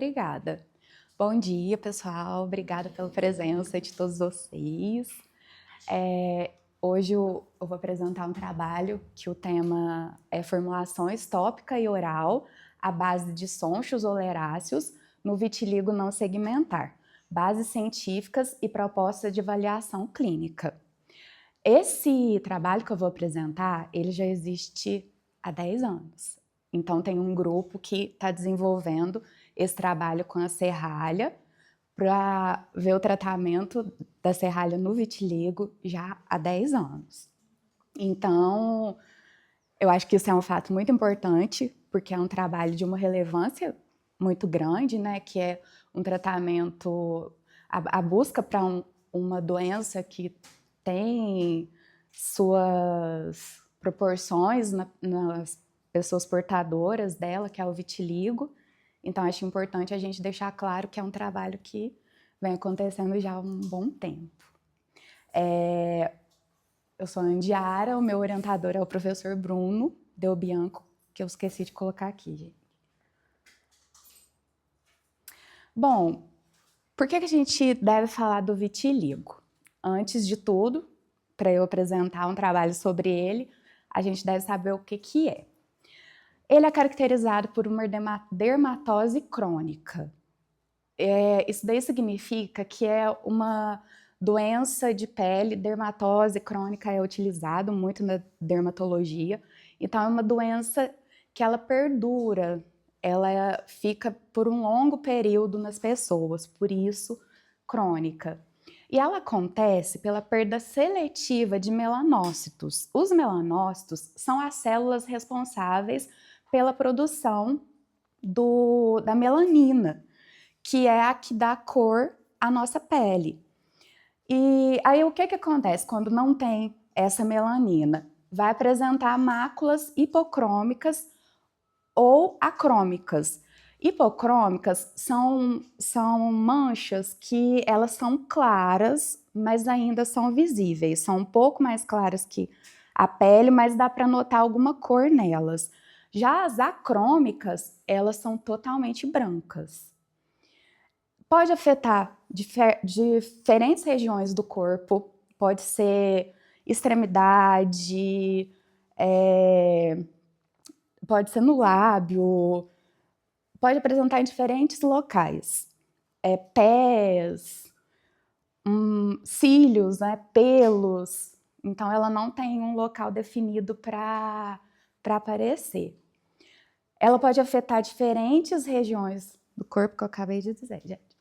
Obrigada. Bom dia, pessoal. Obrigada pela presença de todos vocês. Hoje eu vou apresentar um trabalho que o tema é formulações tópica e oral à base de sonchos oleráceos no vitiligo não segmentar, bases científicas e proposta de avaliação clínica. Esse trabalho que eu vou apresentar, ele já existe há 10 anos. Então tem um grupo que está desenvolvendo esse trabalho com a serralha para ver o tratamento da serralha no vitiligo já há 10 anos. Então, eu acho que isso é um fato muito importante, porque é um trabalho de uma relevância muito grande, né, que é um tratamento, a busca para uma doença que tem suas proporções nas pessoas portadoras dela, que é o vitiligo. Então, acho importante a gente deixar claro que é um trabalho que vem acontecendo já há um bom tempo. Eu sou a Andiara, o meu orientador é o professor Bruno Del Bianco, que eu esqueci de colocar aqui, gente. Bom, por que a gente deve falar do vitiligo? Antes de tudo, para eu apresentar um trabalho sobre ele, a gente deve saber o que é. Ele é caracterizado por uma dermatose crônica. Isso daí significa que é uma doença de pele, dermatose crônica é utilizado muito na dermatologia. Então, é uma doença que ela perdura, ela fica por um longo período nas pessoas, por isso crônica. E ela acontece pela perda seletiva de melanócitos. Os melanócitos são as células responsáveis pela produção da melanina, que é a que dá cor à nossa pele. E aí o que acontece quando não tem essa melanina? Vai apresentar máculas hipocrômicas ou acrômicas. Hipocrômicas são manchas que elas são claras, mas ainda são visíveis. São um pouco mais claras que a pele, mas dá para notar alguma cor nelas. Já as acrômicas, elas são totalmente brancas. Pode afetar diferentes regiões do corpo, pode ser extremidade, pode ser no lábio, pode apresentar em diferentes locais. Pés, cílios, né, pelos. Então, ela não tem um local definido para aparecer. Ela pode afetar diferentes regiões do corpo, que eu acabei de dizer, gente.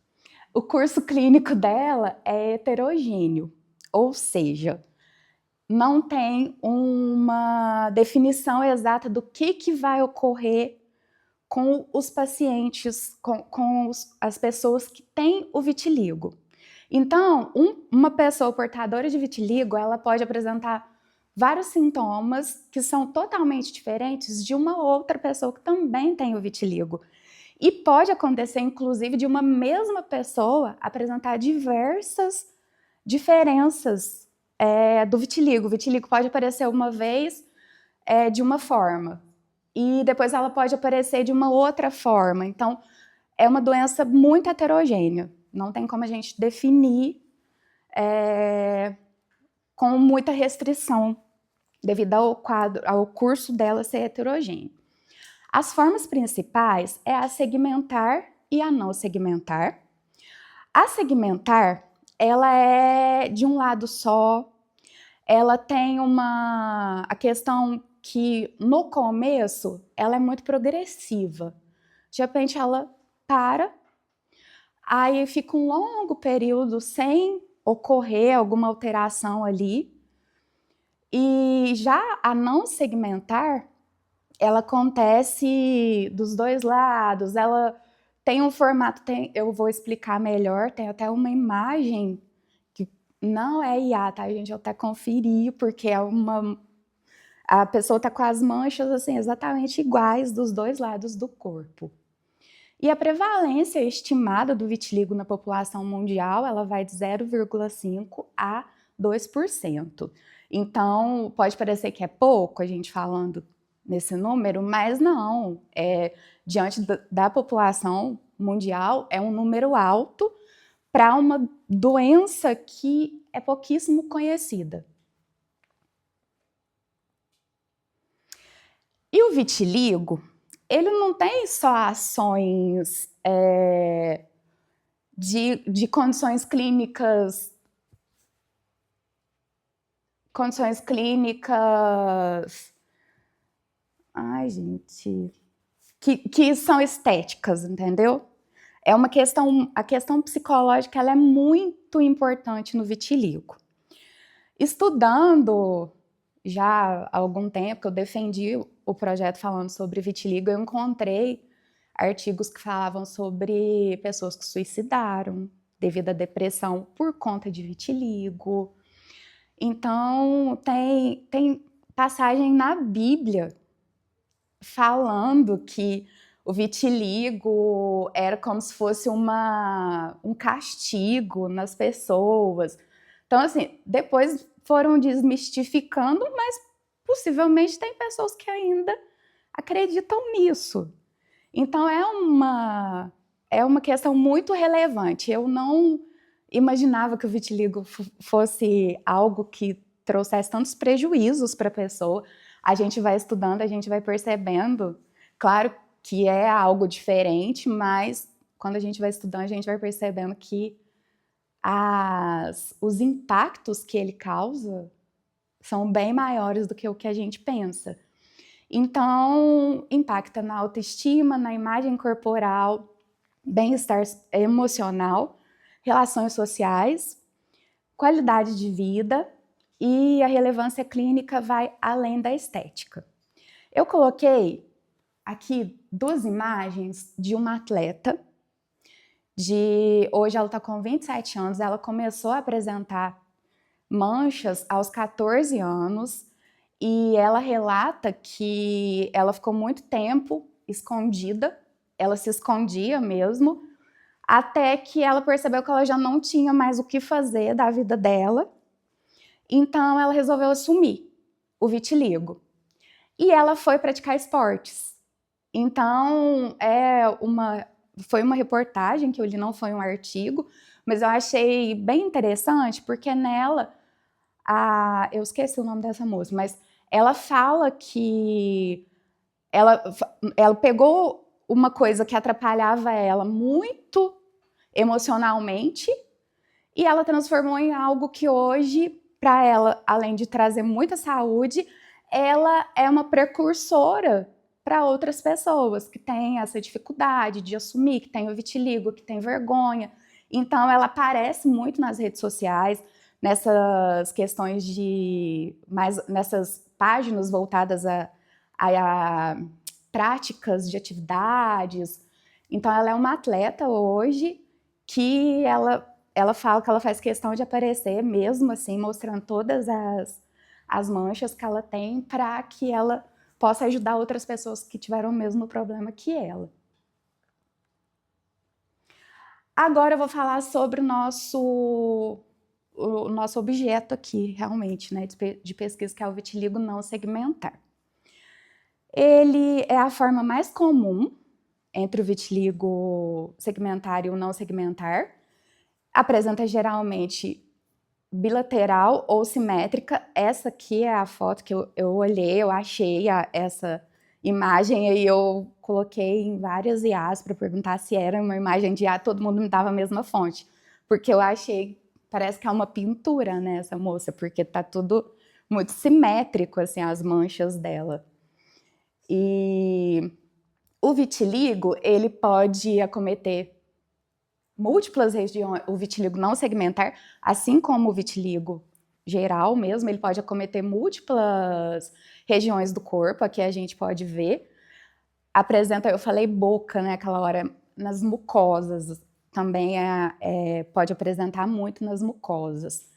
O curso clínico dela é heterogêneo, ou seja, não tem uma definição exata do que vai ocorrer com os pacientes, com as pessoas que têm o vitiligo. Então, uma pessoa portadora de vitiligo, ela pode apresentar vários sintomas que são totalmente diferentes de uma outra pessoa que também tem o vitiligo. E pode acontecer, inclusive, de uma mesma pessoa apresentar diversas diferenças do vitiligo. O vitiligo pode aparecer uma vez de uma forma e depois ela pode aparecer de uma outra forma. Então, é uma doença muito heterogênea. Não tem como a gente definir com muita restrição, devido ao curso dela ser heterogêneo. As formas principais é a segmentar e a não segmentar. A segmentar, ela é de um lado só, ela tem a questão que no começo ela é muito progressiva. De repente ela para, aí fica um longo período sem ocorrer alguma alteração ali. E já a não segmentar, ela acontece dos dois lados, ela tem um formato, eu vou explicar melhor, tem até uma imagem que não é IA, tá, gente? Eu até conferi, porque a pessoa tá com as manchas assim, exatamente iguais dos dois lados do corpo. E a prevalência estimada do vitiligo na população mundial, ela vai de 0,5 a 2%. Então, pode parecer que é pouco a gente falando nesse número, mas não. Diante da população mundial é um número alto para uma doença que é pouquíssimo conhecida. E o vitiligo, ele não tem só ações de condições clínicas ai, gente, que são estéticas, entendeu? É uma questão, a questão psicológica ela é muito importante no vitiligo. Estudando já há algum tempo, que eu defendi o projeto falando sobre vitiligo, eu encontrei artigos que falavam sobre pessoas que suicidaram devido à depressão por conta de vitiligo. Então, tem passagem na Bíblia falando que o vitiligo era como se fosse um castigo nas pessoas. Então, assim, depois foram desmistificando, mas possivelmente tem pessoas que ainda acreditam nisso. Então, é uma questão muito relevante. Eu não imaginava que o vitiligo fosse algo que trouxesse tantos prejuízos para a pessoa. A gente vai estudando, a gente vai percebendo, claro que é algo diferente, mas quando a gente vai estudando, a gente vai percebendo que os impactos que ele causa são bem maiores do que o que a gente pensa. Então, impacta na autoestima, na imagem corporal, bem-estar emocional, relações sociais, qualidade de vida, e a relevância clínica vai além da estética. Eu coloquei aqui 2 imagens de uma atleta, hoje ela está com 27 anos, ela começou a apresentar manchas aos 14 anos, e ela relata que ela ficou muito tempo escondida, ela se escondia mesmo, até que ela percebeu que ela já não tinha mais o que fazer da vida dela, então ela resolveu assumir o vitiligo. E ela foi praticar esportes. Então, foi uma reportagem que eu li, não foi um artigo, mas eu achei bem interessante, porque nela, eu esqueci o nome dessa moça, mas ela fala que ela pegou uma coisa que atrapalhava ela muito emocionalmente e ela transformou em algo que hoje, para ela, além de trazer muita saúde, ela é uma precursora para outras pessoas que têm essa dificuldade de assumir, que têm o vitiligo, que têm vergonha. Então, ela aparece muito nas redes sociais, nessas questões nessas páginas voltadas a práticas de atividades. Então, ela é uma atleta hoje que ela fala que ela faz questão de aparecer mesmo assim, mostrando todas as manchas que ela tem para que ela possa ajudar outras pessoas que tiveram o mesmo problema que ela. Agora eu vou falar sobre o nosso objeto aqui, realmente, né, de pesquisa, que é o vitiligo não segmentar. Ele é a forma mais comum entre o vitiligo segmentar e o não segmentar. Apresenta geralmente bilateral ou simétrica. Essa aqui é a foto que eu olhei, eu achei essa imagem, aí eu coloquei em várias IAs para perguntar se era uma imagem de IA, todo mundo me dava a mesma fonte, porque eu achei, parece que é uma pintura, né, essa moça, porque tá tudo muito simétrico, assim, as manchas dela. E o vitiligo, ele pode acometer múltiplas regiões, o vitiligo não segmentar, assim como o vitiligo geral mesmo, ele pode acometer múltiplas regiões do corpo, aqui a gente pode ver. Apresenta, eu falei boca, né, aquela hora, nas mucosas, também pode apresentar muito nas mucosas.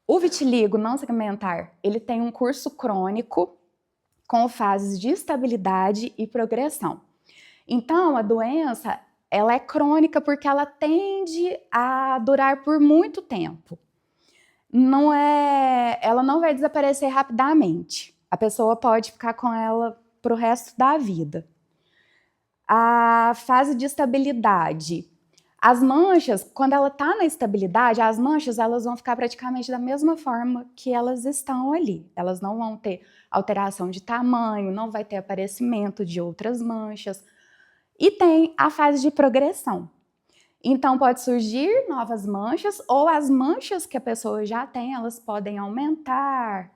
O vitiligo não segmentar, ele tem um curso crônico com fases de estabilidade e progressão. Então, a doença, ela é crônica porque ela tende a durar por muito tempo. Ela não vai desaparecer rapidamente. A pessoa pode ficar com ela para o resto da vida. A fase de estabilidade. As manchas, quando ela está na estabilidade, as manchas elas vão ficar praticamente da mesma forma que elas estão ali. Elas não vão ter alteração de tamanho, não vai ter aparecimento de outras manchas. E tem a fase de progressão. Então, pode surgir novas manchas, ou as manchas que a pessoa já tem, elas podem aumentar.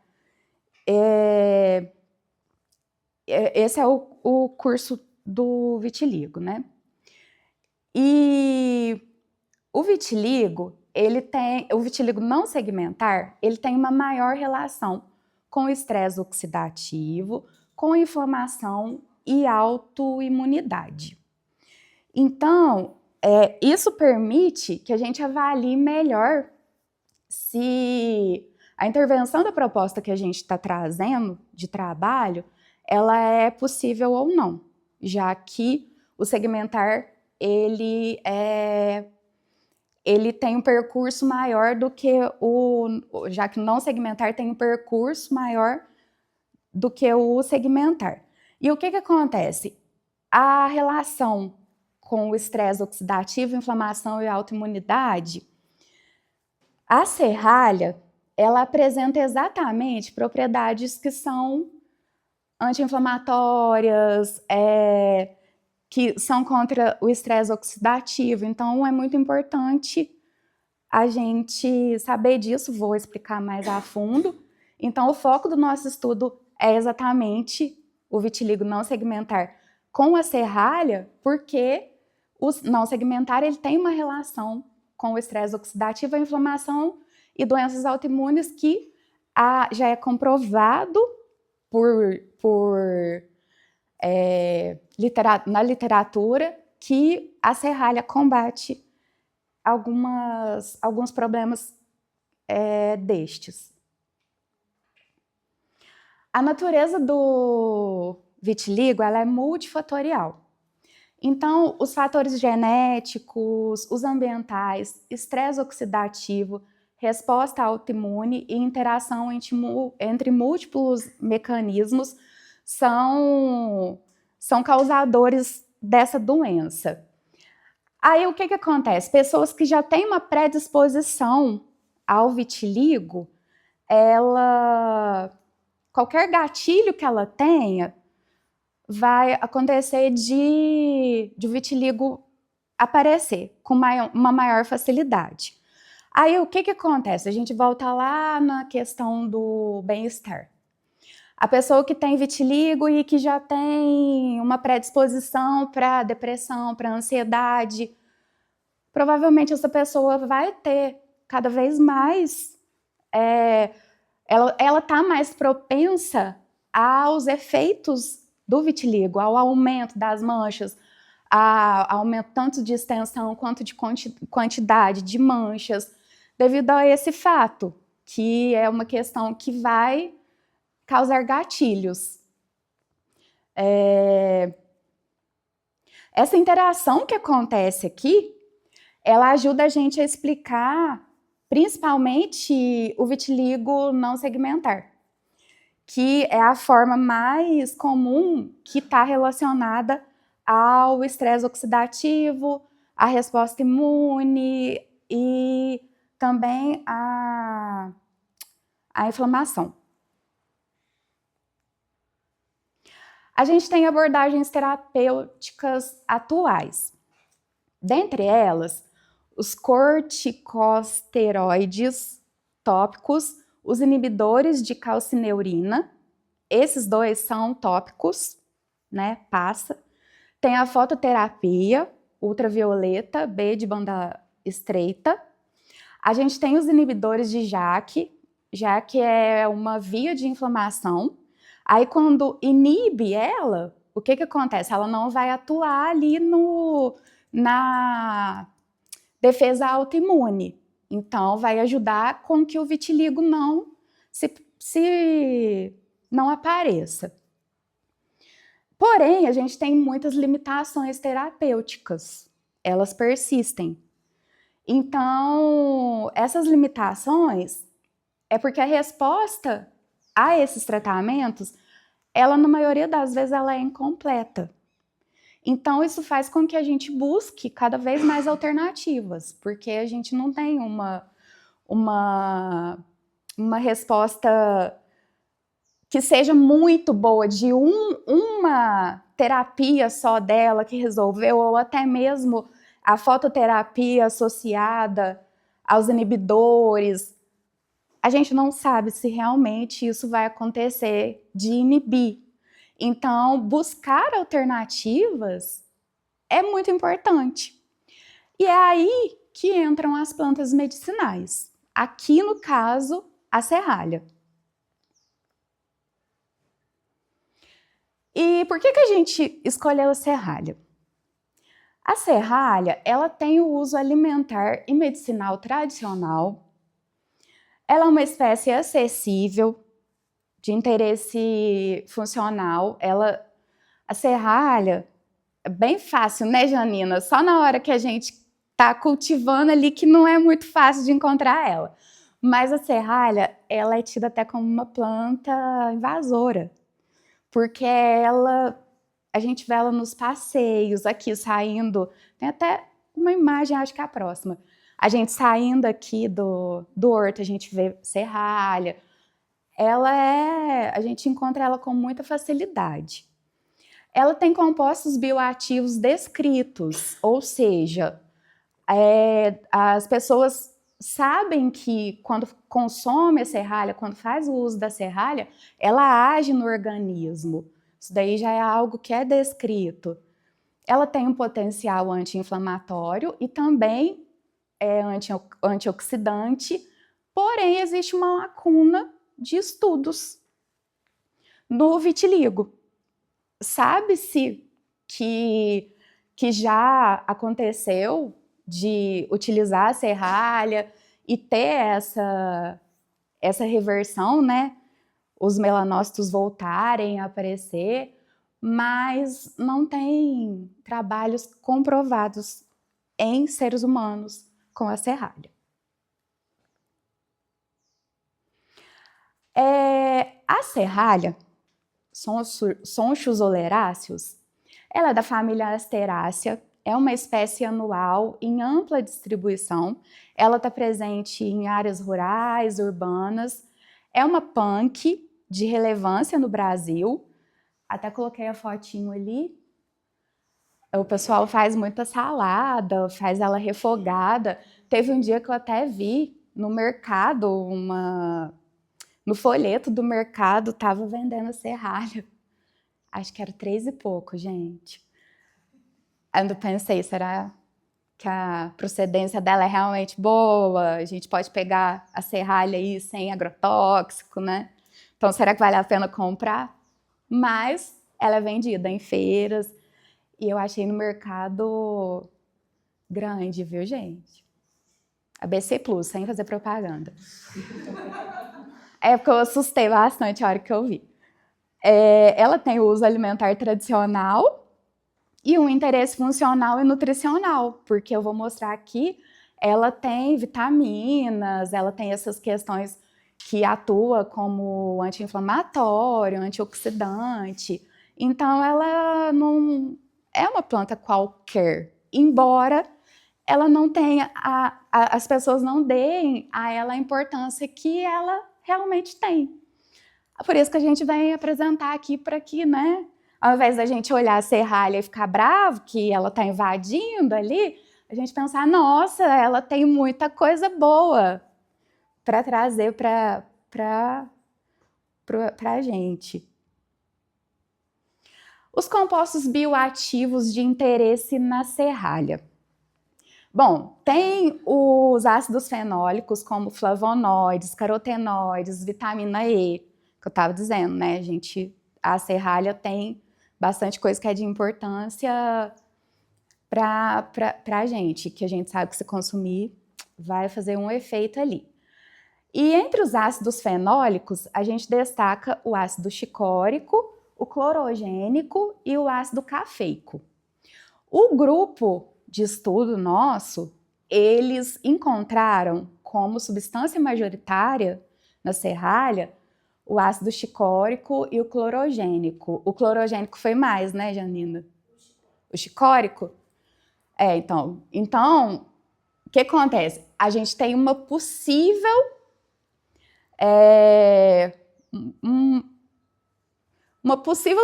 Esse é o curso do vitiligo, né? E o vitiligo, o vitiligo não segmentar, ele tem uma maior relação com o estresse oxidativo, com inflamação e autoimunidade. Então, isso permite que a gente avalie melhor se a intervenção da proposta que a gente está trazendo de trabalho, ela é possível ou não, já que o segmentar, ele tem um percurso maior do que já que o não segmentar tem um percurso maior do que o segmentar. E o que acontece? A relação com o estresse oxidativo, inflamação e autoimunidade, a serralha, ela apresenta exatamente propriedades que são anti-inflamatórias, que são contra o estresse oxidativo. Então, é muito importante a gente saber disso, vou explicar mais a fundo. Então, o foco do nosso estudo é exatamente o vitiligo não segmentar com a serralha, porque o não segmentar ele tem uma relação com o estresse oxidativo, a inflamação e doenças autoimunes que já é comprovado na literatura que a serralha combate alguns problemas destes. A natureza do vitiligo ela é multifatorial. Então, os fatores genéticos, os ambientais, estresse oxidativo, resposta autoimune e interação entre múltiplos mecanismos são causadores dessa doença. Aí, o que acontece? Pessoas que já têm uma predisposição ao vitiligo, qualquer gatilho que ela tenha, vai acontecer de o vitiligo aparecer com uma maior facilidade. Aí, o que acontece? A gente volta lá na questão do bem-estar. A pessoa que tem vitiligo e que já tem uma predisposição para depressão, para ansiedade, provavelmente essa pessoa vai ter cada vez mais, ela está mais propensa aos efeitos do vitiligo, ao aumento das manchas, ao aumento tanto de extensão quanto de quantidade de manchas, devido a esse fato, que é uma questão que vai causar gatilhos. Essa interação que acontece aqui, ela ajuda a gente a explicar principalmente o vitiligo não segmentar, que é a forma mais comum que está relacionada ao estresse oxidativo, à resposta imune e também à inflamação. A gente tem abordagens terapêuticas atuais. Dentre elas, os corticosteroides tópicos, os inibidores de calcineurina, esses dois são tópicos, né? Passa. Tem a fototerapia ultravioleta, B de banda estreita. A gente tem os inibidores de JAK. JAK é uma via de inflamação. Aí, quando inibe ela, o que acontece? Ela não vai atuar ali na defesa autoimune. Então, vai ajudar com que o vitiligo não apareça. Porém, a gente tem muitas limitações terapêuticas. Elas persistem. Então, essas limitações é porque a resposta a esses tratamentos, ela, na maioria das vezes, ela é incompleta. Então, isso faz com que a gente busque cada vez mais alternativas, porque a gente não tem uma resposta que seja muito boa de uma terapia só dela que resolveu, ou até mesmo a fototerapia associada aos inibidores. A gente não sabe se realmente isso vai acontecer de inibir. Então, buscar alternativas é muito importante. E é aí que entram as plantas medicinais. Aqui, no caso, a serralha. E por que a gente escolheu a serralha? A serralha, ela tem o uso alimentar e medicinal tradicional. Ela é uma espécie acessível, de interesse funcional. A serralha é bem fácil, né, Janina? Só na hora que a gente está cultivando ali que não é muito fácil de encontrar ela. Mas a serralha, ela é tida até como uma planta invasora, porque a gente vê ela nos passeios, aqui saindo, tem até uma imagem, acho que é a próxima. A gente saindo aqui do horto, a gente vê serralha. A gente encontra ela com muita facilidade. Ela tem compostos bioativos descritos, ou seja, as pessoas sabem que quando consome a serralha, quando faz o uso da serralha, ela age no organismo. Isso daí já é algo que é descrito. Ela tem um potencial anti-inflamatório e também é antioxidante, porém existe uma lacuna de estudos no vitiligo. Sabe-se que já aconteceu de utilizar a serralha e ter essa reversão, né? Os melanócitos voltarem a aparecer, mas não tem trabalhos comprovados em seres humanos com a serralha. A serralha, Sonchus oleraceus, ela é da família Asterácea, é uma espécie anual em ampla distribuição. Ela está presente em áreas rurais, urbanas. É uma punk de relevância no Brasil. Até coloquei a fotinho ali. O pessoal faz muita salada, faz ela refogada. Teve um dia que eu até vi no mercado, no folheto do mercado, estava vendendo serralha. Acho que era 3 e pouco, gente. Aí eu pensei, será que a procedência dela é realmente boa? A gente pode pegar a serralha aí sem agrotóxico, né? Então, será que vale a pena comprar? Mas ela é vendida em feiras e eu achei no mercado grande, viu, gente? ABC Plus, sem fazer propaganda. É porque eu assustei bastante a hora que eu vi. Ela tem o uso alimentar tradicional e um interesse funcional e nutricional, porque eu vou mostrar aqui, ela tem vitaminas, ela tem essas questões que atua como anti-inflamatório, antioxidante. Então, ela não é uma planta qualquer, embora ela não tenha, as pessoas não deem a ela a importância que ela realmente tem. Por isso que a gente vem apresentar aqui para que, né, ao invés da gente olhar a serralha e ficar bravo que ela está invadindo ali, a gente pensar, nossa, ela tem muita coisa boa para trazer para a gente. Os compostos bioativos de interesse na serralha. Bom, tem os ácidos fenólicos como flavonoides, carotenoides, vitamina E, que eu estava dizendo, né, gente? A serralha tem bastante coisa que é de importância para a gente, que a gente sabe que se consumir vai fazer um efeito ali. E entre os ácidos fenólicos, a gente destaca o ácido chicórico, o clorogênico e o ácido cafeico. O grupo de estudo nosso, eles encontraram como substância majoritária na serralha o ácido chicórico e o clorogênico. O clorogênico foi mais, né, Janina? O chicórico? Então, o que acontece? A gente tem uma possível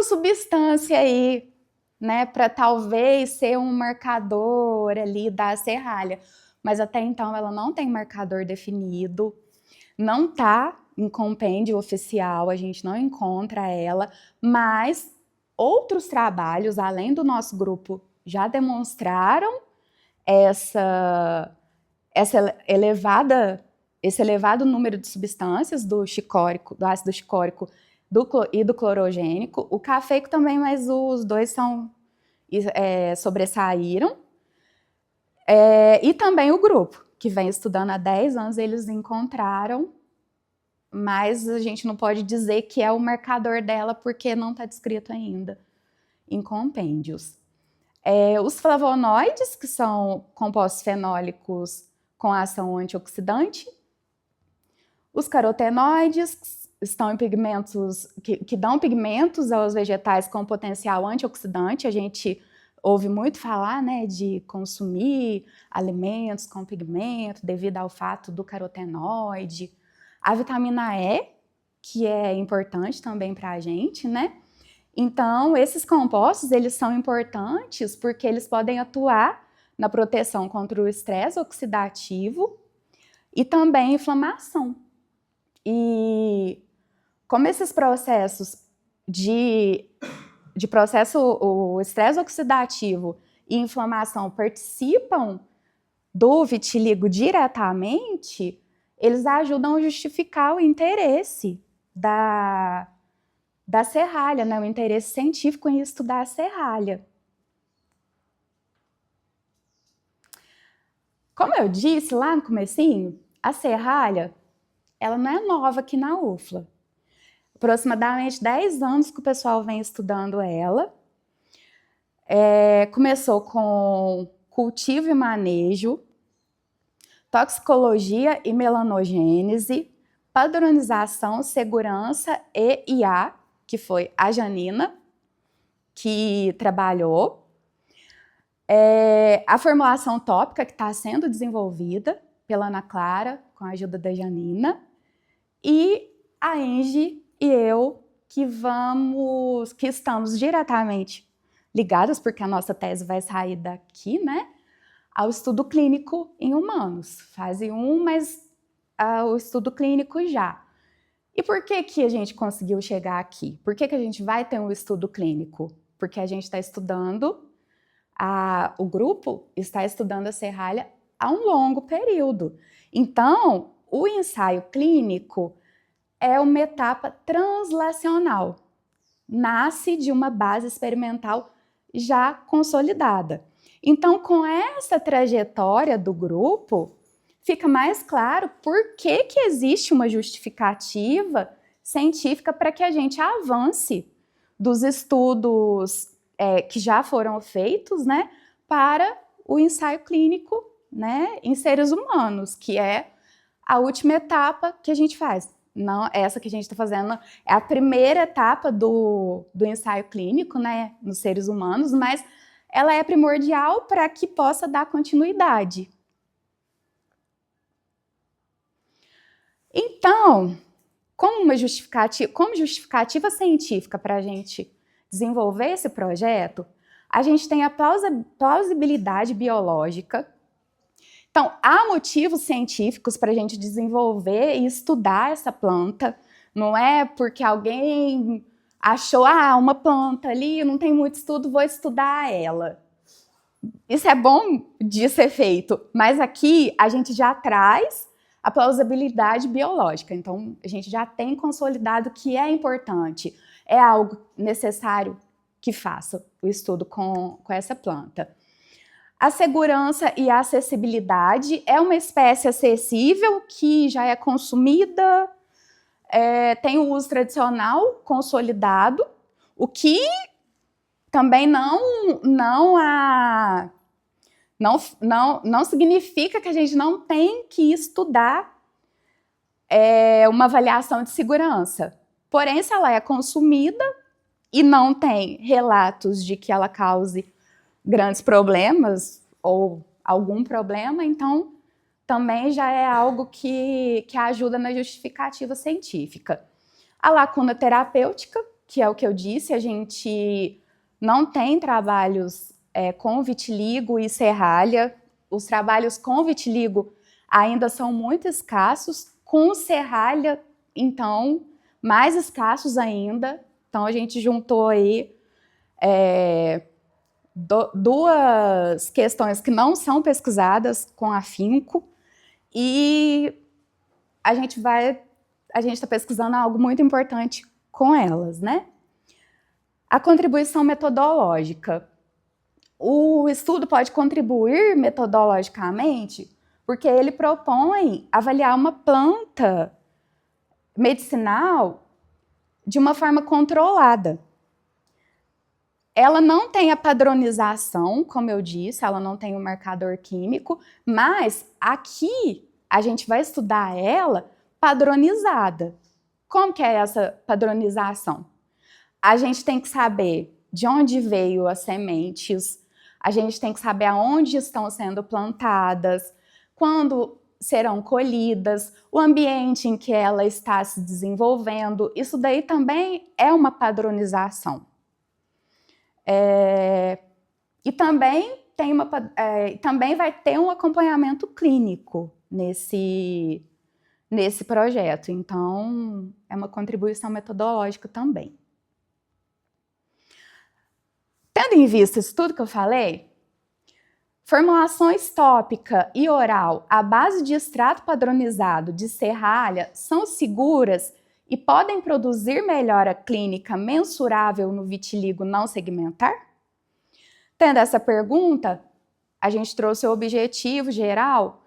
substância aí, né, para talvez ser um marcador ali da serralha, mas até então ela não tem marcador definido, não está em compêndio oficial, a gente não encontra ela, mas outros trabalhos, além do nosso grupo, já demonstraram esse elevado número de substâncias do ácido chicórico e do clorogênico. O cafeico também, mas os dois sobressaíram. E também o grupo, que vem estudando há 10 anos, eles encontraram, mas a gente não pode dizer que é o marcador dela porque não está descrito ainda em compêndios. Os flavonoides, que são compostos fenólicos com ação antioxidante. Os carotenoides, estão em pigmentos, que dão pigmentos aos vegetais com potencial antioxidante. A gente ouve muito falar, né, de consumir alimentos com pigmento devido ao fato do carotenoide. A vitamina E, que é importante também para a gente, né? Então, esses compostos, eles são importantes porque eles podem atuar na proteção contra o estresse oxidativo e também inflamação. E como esses processos o estresse oxidativo e inflamação participam do vitiligo diretamente, eles ajudam a justificar o interesse da serralha, né? O interesse científico em estudar a serralha. Como eu disse lá no comecinho, a serralha, ela não é nova aqui na UFLA. Aproximadamente 10 anos que o pessoal vem estudando ela. Começou com cultivo e manejo, toxicologia e melanogênese, padronização, segurança e IA, que foi a Janina, que trabalhou. A formulação tópica, que está sendo desenvolvida pela Ana Clara, com a ajuda da Janina. E a Angie e eu, que estamos diretamente ligadas, porque a nossa tese vai sair daqui, né, ao estudo clínico em humanos. Fase 1, mas o estudo clínico já. E por que a gente conseguiu chegar aqui? Por que a gente vai ter um estudo clínico? Porque a gente está estudando, o grupo está estudando a serralha há um longo período. Então, o ensaio clínico é uma etapa translacional. Nasce de uma base experimental já consolidada. Então, com essa trajetória do grupo, fica mais claro por que existe uma justificativa científica para que a gente avance dos estudos que já foram feitos, né, para o ensaio clínico, né, em seres humanos, que é a última etapa que a gente faz. Não, essa que a gente está fazendo é a primeira etapa do ensaio clínico, né, nos seres humanos, mas ela é primordial para que possa dar continuidade. Então, como justificativa científica para a gente desenvolver esse projeto, a gente tem a plausibilidade biológica. Então, há motivos científicos para a gente desenvolver e estudar essa planta. Não é porque alguém achou, uma planta ali, não tem muito estudo, vou estudar ela. Isso é bom de ser feito, mas aqui a gente já traz a plausibilidade biológica. Então, a gente já tem consolidado que é importante, é algo necessário que faça o estudo com essa planta. A segurança e a acessibilidade é uma espécie acessível que já é consumida, tem o uso tradicional consolidado, o que também não significa que a gente não tem que estudar uma avaliação de segurança. Porém, se ela é consumida e não tem relatos de que ela cause grandes problemas ou algum problema, então também já é algo que ajuda na justificativa científica. A lacuna terapêutica, que é o que eu disse, a gente não tem trabalhos com vitiligo e serralha. Os trabalhos com vitiligo ainda são muito escassos, com serralha, então, mais escassos ainda. Então, a gente juntou aí duas questões que não são pesquisadas com afinco e a gente está pesquisando algo muito importante com elas, né? A contribuição metodológica. O estudo pode contribuir metodologicamente porque ele propõe avaliar uma planta medicinal de uma forma controlada. Ela não tem a padronização, como eu disse, ela não tem um marcador químico, mas aqui a gente vai estudar ela padronizada. Como que é essa padronização? A gente tem que saber de onde veio as sementes, a gente tem que saber aonde estão sendo plantadas, quando serão colhidas, o ambiente em que ela está se desenvolvendo. Isso daí também é uma padronização. E também, também vai ter um acompanhamento clínico nesse projeto. Então, é uma contribuição metodológica também. Tendo em vista isso tudo que eu falei, formulações tópica e oral à base de extrato padronizado de serralha são seguras e podem produzir melhora clínica mensurável no vitiligo não segmentar? Tendo essa pergunta, a gente trouxe o objetivo geral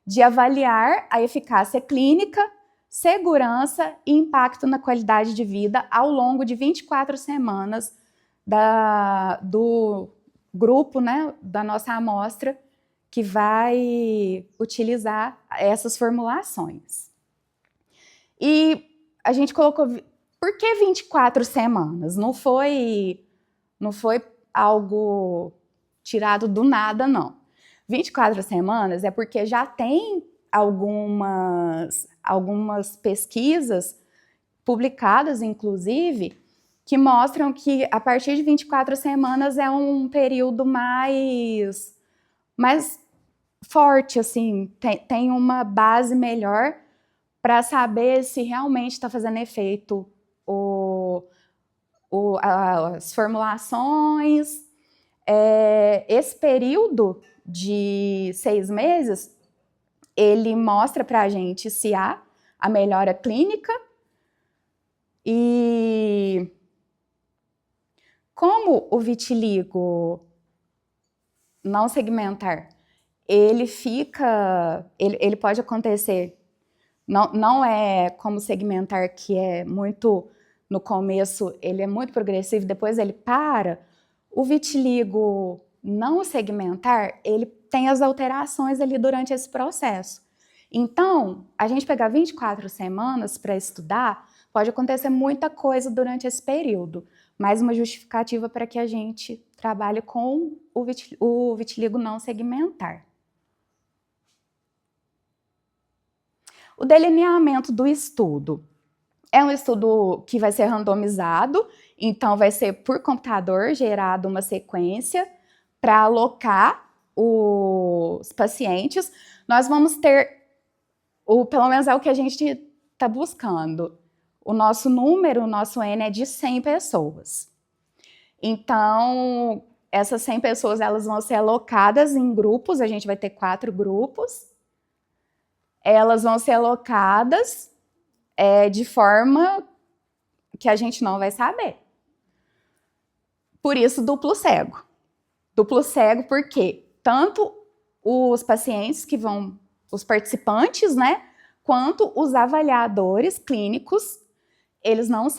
de avaliar a eficácia clínica, segurança e impacto na qualidade de vida ao longo de 24 semanas do grupo, né, da nossa amostra, que vai utilizar essas formulações. E a gente colocou, por que 24 semanas? Não foi algo tirado do nada, não. 24 semanas é porque já tem algumas pesquisas publicadas, inclusive, que mostram que a partir de 24 semanas é um período mais forte, assim, tem uma base melhor para saber se realmente está fazendo efeito as formulações. Esse período de 6 meses, ele mostra para a gente se há a melhora clínica e como o vitiligo não segmentar, ele pode acontecer, não é como segmentar, que é muito, no começo ele é muito progressivo, depois ele para. O vitiligo não segmentar, ele tem as alterações ali durante esse processo. Então, a gente pegar 24 semanas para estudar, pode acontecer muita coisa durante esse período. Mais uma justificativa para que a gente trabalhe com o vitiligo não segmentar. O delineamento do estudo. É um estudo que vai ser randomizado, então vai ser por computador gerado uma sequência para alocar os pacientes. Nós vamos ter, pelo menos é o que a gente está buscando, o nosso número, o nosso N é de 100 pessoas. Então, essas 100 pessoas elas vão ser alocadas em grupos, a gente vai ter 4 grupos. Elas vão ser alocadas de forma que a gente não vai saber. Por isso, duplo cego. Duplo cego porque tanto os pacientes os participantes, né, quanto os avaliadores clínicos, eles não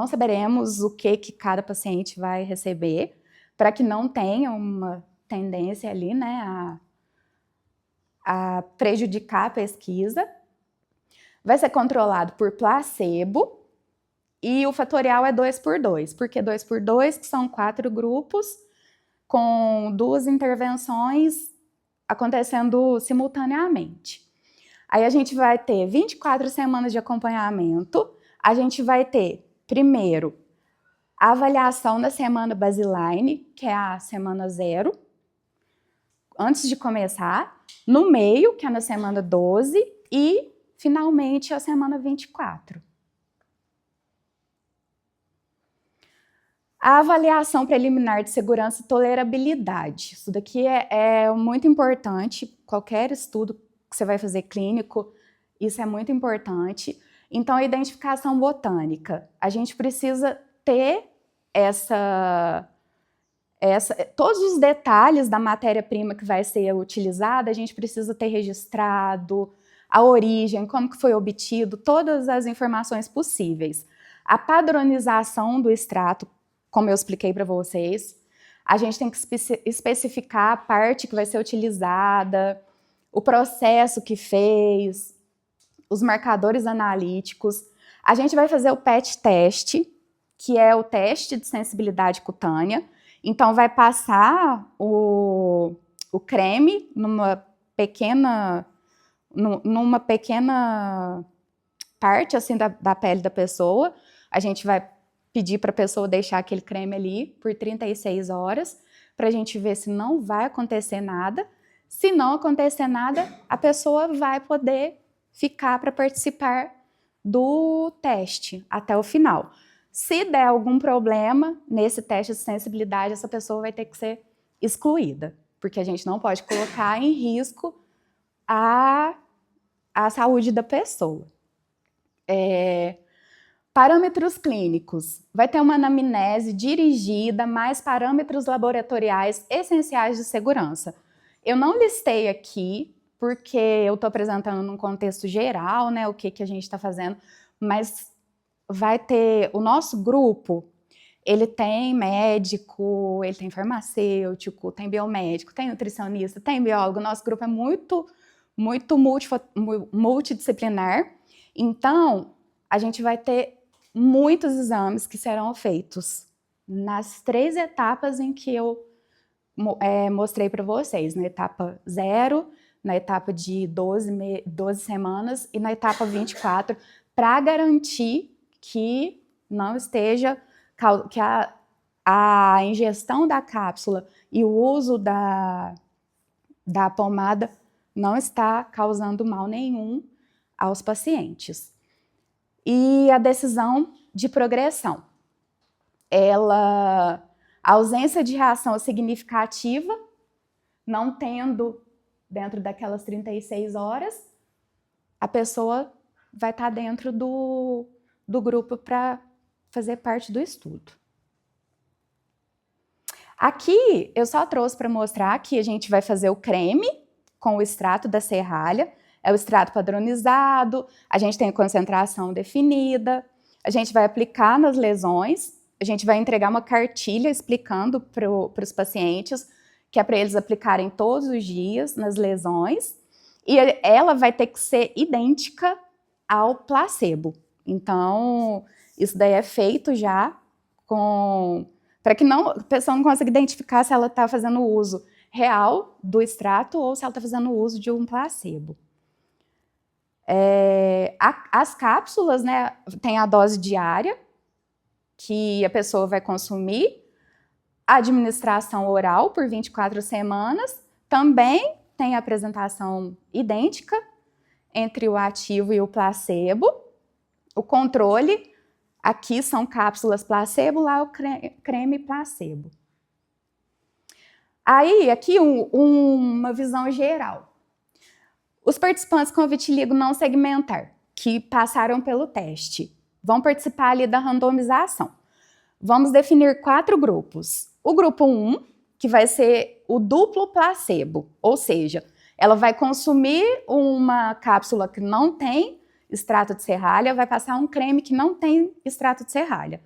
saberemos o que cada paciente vai receber, para que não tenha uma tendência ali, né, a prejudicar a pesquisa. Vai ser controlado por placebo e o fatorial é 2 por 2. Por que 2 por 2? Que são 4 grupos com 2 intervenções acontecendo simultaneamente. Aí a gente vai ter 24 semanas de acompanhamento, a gente vai ter, primeiro, a avaliação da semana baseline, que é a semana 0, antes de começar, no meio, que é na semana 12, e, finalmente, a semana 24. A avaliação preliminar de segurança e tolerabilidade. Isso daqui é muito importante, qualquer estudo que você vai fazer clínico, isso é muito importante. Então, a identificação botânica. A gente precisa ter todos os detalhes da matéria-prima que vai ser utilizada, a gente precisa ter registrado a origem, como que foi obtido, todas as informações possíveis. A padronização do extrato, como eu expliquei para vocês, a gente tem que especificar a parte que vai ser utilizada, o processo que fez, os marcadores analíticos. A gente vai fazer o PET teste, que é o teste de sensibilidade cutânea. Então, vai passar o creme numa pequena parte assim, da pele da pessoa. A gente vai pedir para a pessoa deixar aquele creme ali por 36 horas, para a gente ver se não vai acontecer nada. Se não acontecer nada, a pessoa vai poder ficar para participar do teste até o final. Se der algum problema nesse teste de sensibilidade, essa pessoa vai ter que ser excluída, porque a gente não pode colocar em risco a saúde da pessoa. Parâmetros clínicos. Vai ter uma anamnese dirigida, mais parâmetros laboratoriais essenciais de segurança. Eu não listei aqui, porque eu estou apresentando num contexto geral, né, o que a gente está fazendo, mas vai ter, o nosso grupo, ele tem médico, ele tem farmacêutico, tem biomédico, tem nutricionista, tem biólogo. O nosso grupo é muito multidisciplinar. Então, a gente vai ter muitos exames que serão feitos nas 3 etapas em que eu mostrei para vocês, na etapa 0, na etapa de 12 semanas e na etapa 24, para garantir que não esteja, que a ingestão da cápsula e o uso da pomada não está causando mal nenhum aos pacientes. E a decisão de progressão. A ausência de reação significativa, não tendo dentro daquelas 36 horas, a pessoa vai estar dentro do grupo para fazer parte do estudo. Aqui eu só trouxe para mostrar que a gente vai fazer o creme com o extrato da serralha. É o extrato padronizado, a gente tem a concentração definida, a gente vai aplicar nas lesões, a gente vai entregar uma cartilha explicando para os pacientes que é para eles aplicarem todos os dias nas lesões, e ela vai ter que ser idêntica ao placebo. Então, isso daí é feito já para que a pessoa não consiga identificar se ela está fazendo uso real do extrato ou se ela está fazendo uso de um placebo. As cápsulas, né, tem a dose diária que a pessoa vai consumir, a administração oral por 24 semanas, também tem a apresentação idêntica entre o ativo e o placebo, o controle, aqui são cápsulas placebo, lá o creme placebo. Aí, aqui uma visão geral. Os participantes com vitiligo não segmentar, que passaram pelo teste, vão participar ali da randomização. Vamos definir 4 grupos. O grupo 1, que vai ser o duplo placebo, ou seja, ela vai consumir uma cápsula que não tem extrato de serralha, vai passar um creme que não tem extrato de serralha.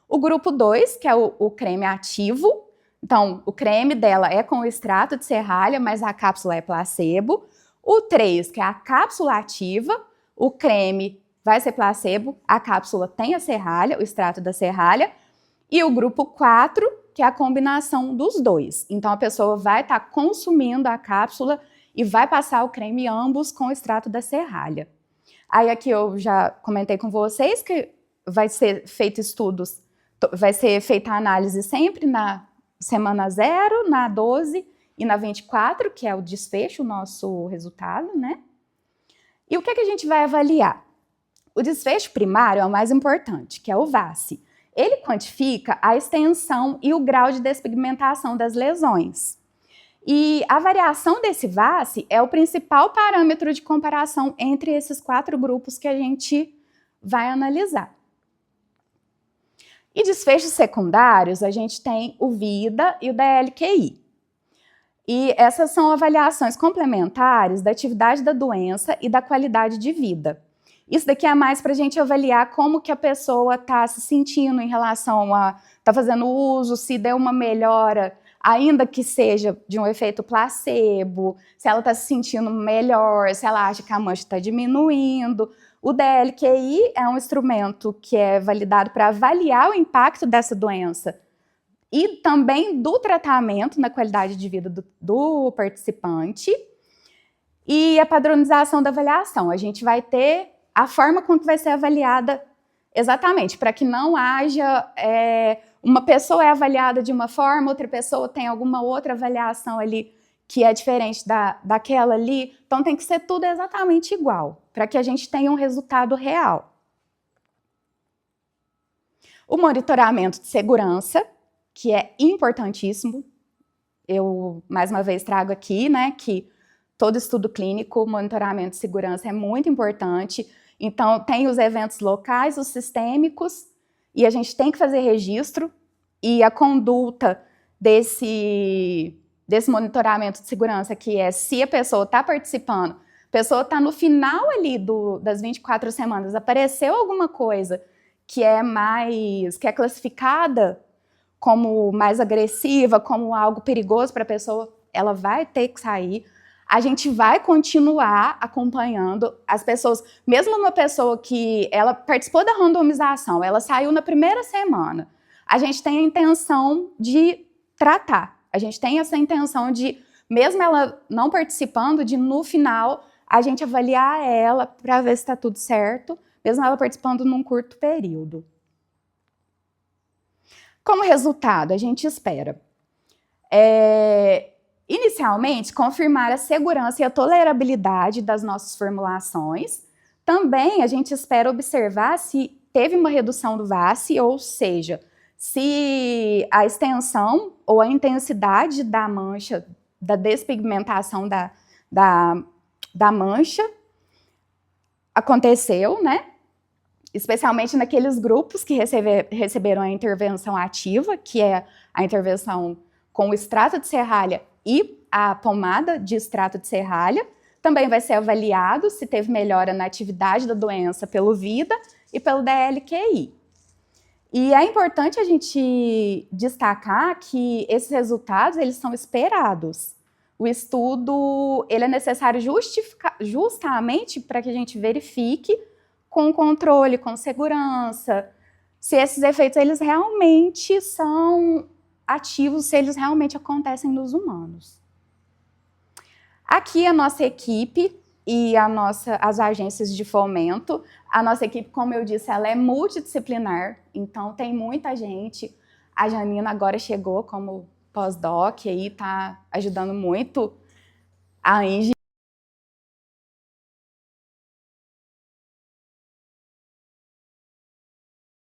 O grupo 2, que é o creme ativo, então o creme dela é com o extrato de serralha, mas a cápsula é placebo. O 3, que é a cápsula ativa, o creme vai ser placebo, a cápsula tem a serralha, o extrato da serralha. E o grupo 4, que é a combinação dos dois. Então, a pessoa vai estar consumindo a cápsula e vai passar o creme ambos com o extrato da serralha. Aí aqui eu já comentei com vocês que vai ser feito estudos, vai ser feita a análise sempre na semana 0, na 12 e na 24, que é o desfecho, o nosso resultado, né? E o que a gente vai avaliar? O desfecho primário é o mais importante, que é o VAS. Ele quantifica a extensão e o grau de despigmentação das lesões. E a variação desse VAS é o principal parâmetro de comparação entre esses 4 grupos que a gente vai analisar. E desfechos secundários, a gente tem o VIDA e o DLQI. E essas são avaliações complementares da atividade da doença e da qualidade de vida. Isso daqui é mais para a gente avaliar como que a pessoa está se sentindo em relação a tá fazendo uso, se deu uma melhora, ainda que seja de um efeito placebo, se ela está se sentindo melhor, se ela acha que a mancha está diminuindo. O DLQI é um instrumento que é validado para avaliar o impacto dessa doença e também do tratamento na qualidade de vida do participante. E a padronização da avaliação. A gente vai ter a forma como que vai ser avaliada exatamente, para que não haja uma pessoa é avaliada de uma forma, outra pessoa tem alguma outra avaliação ali que é diferente daquela ali. Então tem que ser tudo exatamente igual, para que a gente tenha um resultado real. O monitoramento de segurança, que é importantíssimo. Eu, mais uma vez, trago aqui, né, que todo estudo clínico, monitoramento de segurança é muito importante. Então, tem os eventos locais, os sistêmicos, e a gente tem que fazer registro, e a conduta desse monitoramento de segurança, que é se a pessoa está participando, a pessoa está no final ali das 24 semanas, apareceu alguma coisa que é classificada como mais agressiva, como algo perigoso para a pessoa, ela vai ter que sair. A gente vai continuar acompanhando as pessoas, mesmo uma pessoa que ela participou da randomização, ela saiu na primeira semana, a gente tem a intenção de tratar, a gente tem essa intenção de, mesmo ela não participando, de no final a gente avaliar ela para ver se está tudo certo, mesmo ela participando num curto período. Como resultado, a gente espera inicialmente, confirmar a segurança e a tolerabilidade das nossas formulações. Também a gente espera observar se teve uma redução do VAS, ou seja, se a extensão ou a intensidade da mancha, da despigmentação da mancha aconteceu, né? Especialmente naqueles grupos que receberam a intervenção ativa, que é a intervenção com o extrato de serralha e a pomada de extrato de serralha. Também vai ser avaliado se teve melhora na atividade da doença pelo VIDA e pelo DLQI. E é importante a gente destacar que esses resultados, eles são esperados. O estudo, ele é necessário justamente para que a gente verifique com controle, com segurança, se esses efeitos eles realmente são ativos, se eles realmente acontecem nos humanos. Aqui a nossa equipe e as agências de fomento. A nossa equipe, como eu disse, ela é multidisciplinar, então tem muita gente. A Janina agora chegou como pós-doc e está ajudando muito a Angie.